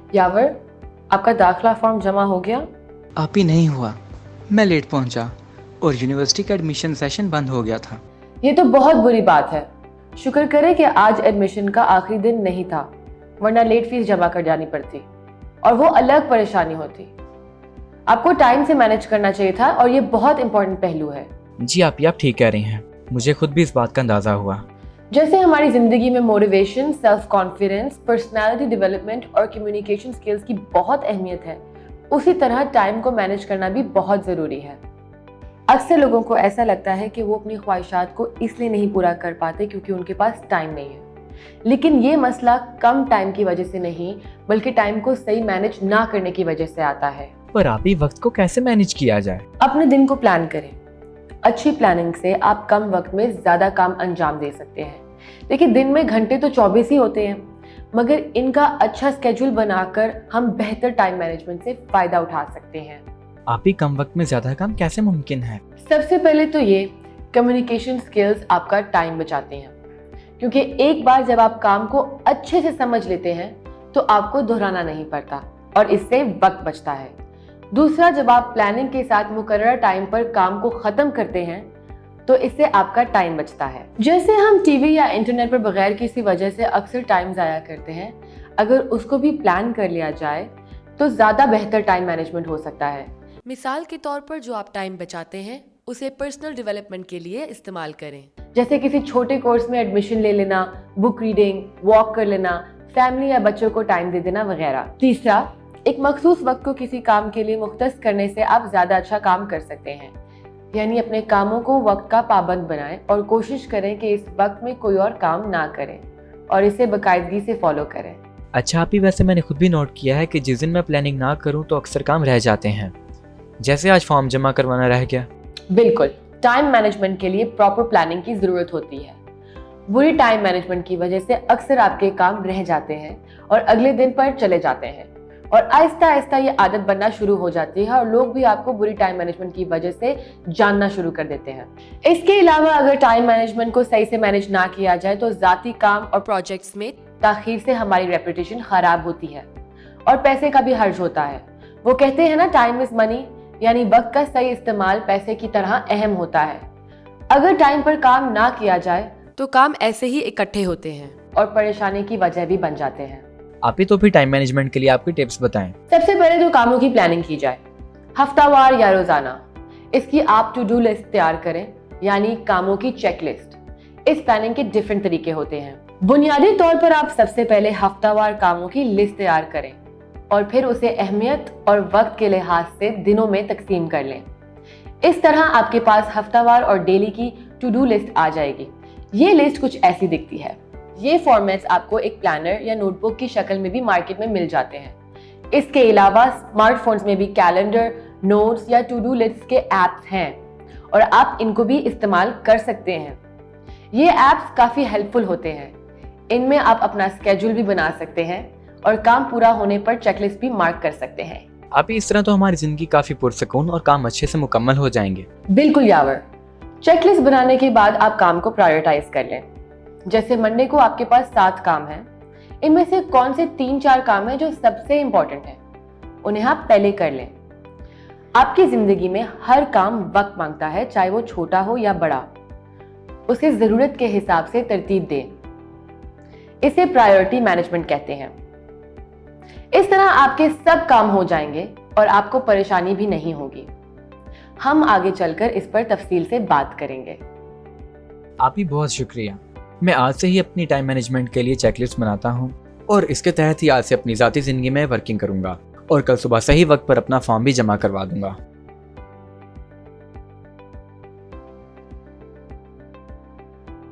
यावर, आपका दाखिला फॉर्म जमा हो गया? आप ही नहीं हुआ। मैं लेट पहुंचा और यूनिवर्सिटी का एडमिशन सेशन बंद हो गया था। ये तो बहुत बुरी बात है। शुक्र करें कि आज एडमिशन का आखिरी दिन नहीं था, वरना लेट फीस जमा कर जानी पड़ती और वो अलग परेशानी होती। आपको टाइम से मैनेज करना चाहिए था और ये बहुत इंपॉर्टेंट पहलू है। जी आप ठीक कह रही हैं। मुझे खुद भी इस बात का अंदाजा हुआ। जैसे हमारी जिंदगी में motivation, self confidence, personality development और कम्युनिकेशन स्किल्स की बहुत अहमियत है, उसी तरह टाइम को मैनेज करना भी बहुत ज़रूरी है। अक्सर लोगों को ऐसा लगता है कि वो अपनी ख्वाहिशात को इसलिए नहीं पूरा कर पाते क्योंकि उनके पास टाइम नहीं है, लेकिन ये मसला कम टाइम की वजह से नहीं बल्कि टाइम को सही मैनेज ना करने की वजह से आता है। पर आप ही वक्त को कैसे मैनेज किया जाए? अपने दिन को प्लान करें। अच्छी प्लानिंग से आप कम वक्त में ज़्यादा काम अंजाम दे सकते हैं। देखिए, दिन में घंटे तो 24 ही होते हैं, मगर इनका अच्छा स्केड्यूल बनाकर हम बेहतर टाइम मैनेजमेंट से फ़ायदा उठा सकते हैं। आप ही कम वक्त में ज़्यादा काम कैसे मुमकिन है? सबसे पहले तो ये कम्युनिकेशन स्किल्स आपका टाइम बचाते हैं, क्योंकि एक बार जब आप काम को अच्छे से समझ लेते हैं तो आपको दोहराना नहीं पड़ता और इससे वक्त बचता है। दूसरा, जब आप प्लानिंग के साथ मुकर्रर टाइम पर काम को ख़त्म करते हैं तो इससे आपका टाइम बचता है। जैसे हम टीवी या इंटरनेट पर बगैर किसी वजह से अक्सर टाइम ज़ाया करते हैं, अगर उसको भी प्लान कर लिया जाए तो ज़्यादा बेहतर टाइम मैनेजमेंट हो सकता है। मिसाल के तौर पर जो आप टाइम बचाते हैं उसे पर्सनल डेवलपमेंट के लिए इस्तेमाल करें, जैसे किसी छोटे कोर्स में एडमिशन ले लेना, बुक रीडिंग, वॉक कर लेना, फैमिली या बच्चों को टाइम दे देना वगैरह। तीसरा, एक मखसूस वक्त को किसी काम के लिए मुख्तस करने से आप ज़्यादा अच्छा काम कर सकते हैं। यानी अपने कामों को वक्त का पाबंद बनाएं और कोशिश करें कि इस वक्त में कोई और काम ना करें और इसे बाकायदगी से फॉलो करें। अच्छा आप ही, वैसे मैंने खुद भी नोट किया है कि जिस दिन मैं प्लानिंग ना करूं तो अक्सर काम रह जाते हैं, जैसे आज फॉर्म जमा करवाना रह गया। बिल्कुल, टाइम मैनेजमेंट के लिए प्रॉपर प्लानिंग की ज़रूरत होती है। बुरी टाइम मैनेजमेंट की वजह से अक्सर आपके काम रह जाते हैं और अगले दिन पर चले जाते हैं और आहिस्ता आहिस्ता ये आदत बनना शुरू हो जाती है और लोग भी आपको बुरी टाइम मैनेजमेंट की वजह से जानना शुरू कर देते हैं। इसके अलावा अगर टाइम मैनेजमेंट को सही से मैनेज ना किया जाए तो ज़ाती काम और प्रोजेक्ट्स में ताखीर से हमारी रेपुटेशन खराब होती है और पैसे का भी हर्ज होता है। वो कहते हैं ना, टाइम इज मनी, यानी वक्त का सही इस्तेमाल पैसे की तरह अहम होता है। अगर टाइम पर काम ना किया जाए तो काम ऐसे ही इकट्ठे होते हैं और परेशानी की वजह भी बन जाते हैं। आप ही तो फिर टाइम मैनेजमेंट के लिए आपकी टिप्स बताएं। सबसे पहले तो कामों की प्लानिंग की जाए, हफ्तावार या रोजाना। इसकी आप टू डू लिस्ट तैयार करें, यानी कामों की चेकलिस्ट। इस प्लानिंग के डिफरेंट तरीके होते हैं। बुनियादी तौर पर आप सबसे पहले हफ्तावार कामों की लिस्ट तैयार करें और फिर उसे अहमियत और वक्त के लिहाज से दिनों में तकसीम कर लें। इस तरह आपके पास हफ्तावार और डेली की टू डू लिस्ट आ जाएगी। ये लिस्ट कुछ ऐसी दिखती है। ये फॉर्मेट्स आपको एक प्लानर या नोटबुक की शक्ल में भी मार्केट में मिल जाते हैं। इसके अलावा स्मार्टफोन्स में भी कैलेंडर, नोट्स या टू डू लिस्ट के ऐप्स हैं और आप इनको भी इस्तेमाल कर सकते हैं। ये ऐप्स काफ़ी हेल्पफुल होते हैं। इनमें आप अपना स्केड्यूल भी बना सकते हैं और काम पूरा होने पर चेकलिस्ट भी मार्क कर सकते हैं। आप इस तरह तो हमारी जिंदगी काफ़ी पुरसकून और काम अच्छे से मुकम्मल हो जाएंगे। बिल्कुल यावर, चेकलिस्ट बनाने के बाद आप काम को प्रायोरिटाइज कर लें। जैसे मंडे को आपके पास 7 काम हैं, इनमें से कौन से 3-4 काम हैं जो सबसे इंपॉर्टेंट हैं, उन्हें आप पहले कर लें। आपकी जिंदगी में हर काम वक्त मांगता है, चाहे वो छोटा हो या बड़ा। उसे जरूरत के हिसाब से तरतीब दें। इसे प्रायोरिटी मैनेजमेंट कहते हैं। इस तरह आपके सब काम हो जाएंगे और आपको परेशानी भी नहीं होगी। हम आगे चलकर इस पर तफसील से बात करेंगे। आप ही बहुत शुक्रिया। मैं आज से ही अपनी टाइम मैनेजमेंट के लिए चेकलिस्ट बनाता हूँ और इसके तहत ही आज से अपनी ज़ाती ज़िंदगी में वर्किंग करूँगा और कल सुबह सही वक्त पर अपना फॉर्म भी जमा करवा दूँगा।